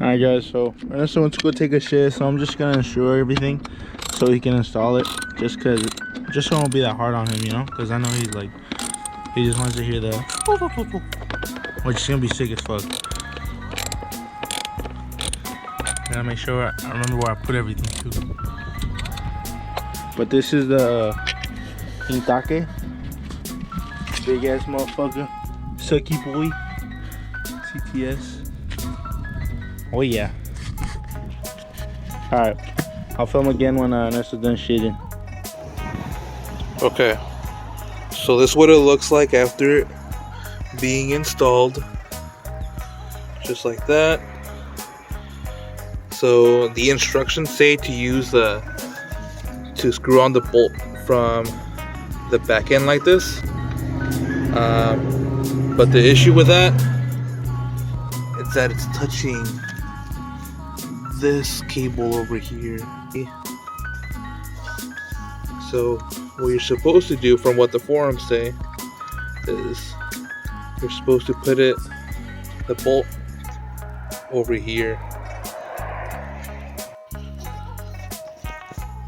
Alright guys, so Ernesto went to go take a shit, so I'm just gonna ensure everything so he can install it. Just so it won't be that hard on him, you know? Because I know he's like, he just wants to hear the which is gonna be sick as fuck. Gotta make sure I remember where I put everything too. But this is the Intake. Big ass motherfucker. Sucky boy. CTS. Oh yeah. Alright. I'll film again when Ernesto's done shitting. Okay. So this is what it looks like after being installed. Just like that. So the instructions say to use to screw on the bolt from the back end like this. But the issue with that is that it's touching this cable over here. So what you're supposed to do, from what the forums say, is you're supposed to put the bolt over here.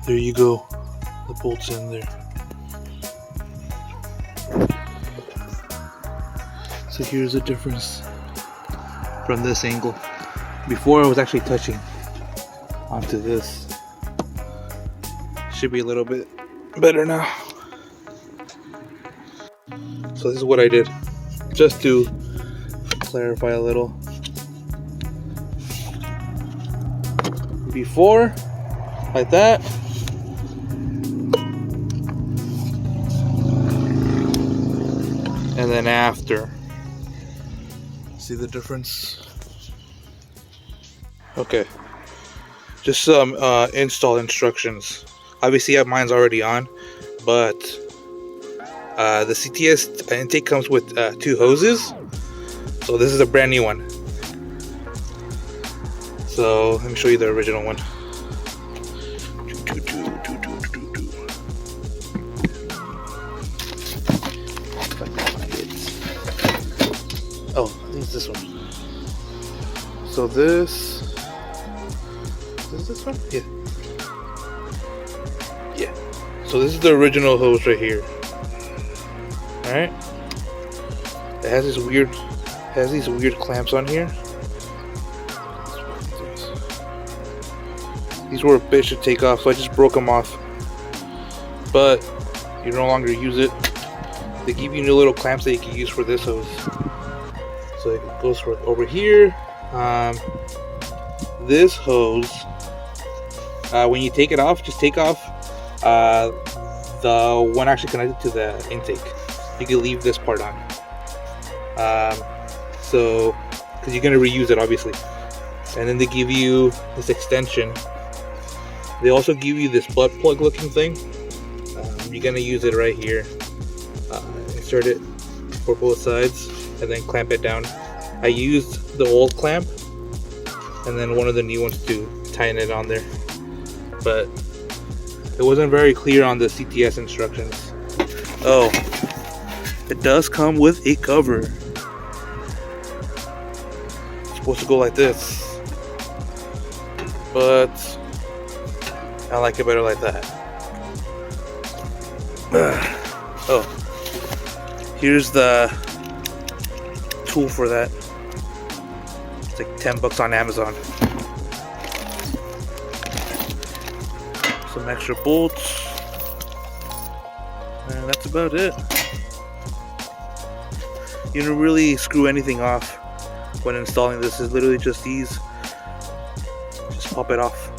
There you go. The bolt's in there. So here's the difference from this angle. Before I was actually touching onto this. Should be a little bit better now. So this is what I did, just to clarify a little. Before, like that. And then after. See the difference? Okay. Just some install instructions. Obviously, mine's already on, but the CTS intake comes with 2 hoses. So this is a brand new one. So let me show you the original one. Oh, I think it's this one. So this is this one? Yeah. Yeah. So this is the original hose right here. Alright. It has these weird clamps on here. These were a bitch to take off, so I just broke them off. But you no longer use it. They give you new little clamps that you can use for this hose. So it goes for over here. This hose, when you take it off, just take off the one actually connected to the intake. You can leave this part on. So, because you're gonna reuse it, obviously. And then they give you this extension. They also give you this butt plug looking thing. You're gonna use it right here. Insert it for both sides and then clamp it down. I used the old clamp and then one of the new ones to tighten it on there, but it wasn't very clear on the CTS instructions. Oh, it does come with a cover. It's supposed to go like this, but I like it better like that. Oh, here's the tool for that. It's like $10 on Amazon. Some extra bolts, and that's about it. You don't really screw anything off when installing this. It's literally just these. Just pop it off,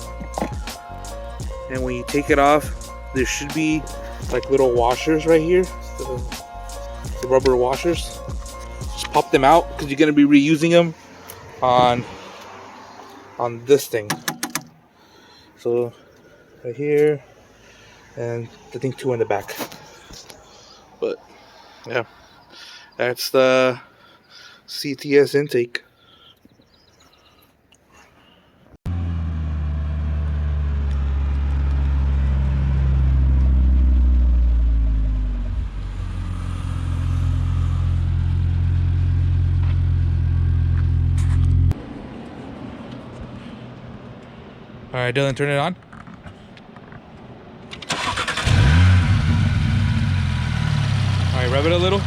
and when you take it off, there should be like little washers right here, the rubber washers. Just pop them out because you're going to be reusing them on this thing. So right here, and I think 2 in the back. But yeah, that's the CTS intake. All right, Dylan, turn it on. All right, rev it a little.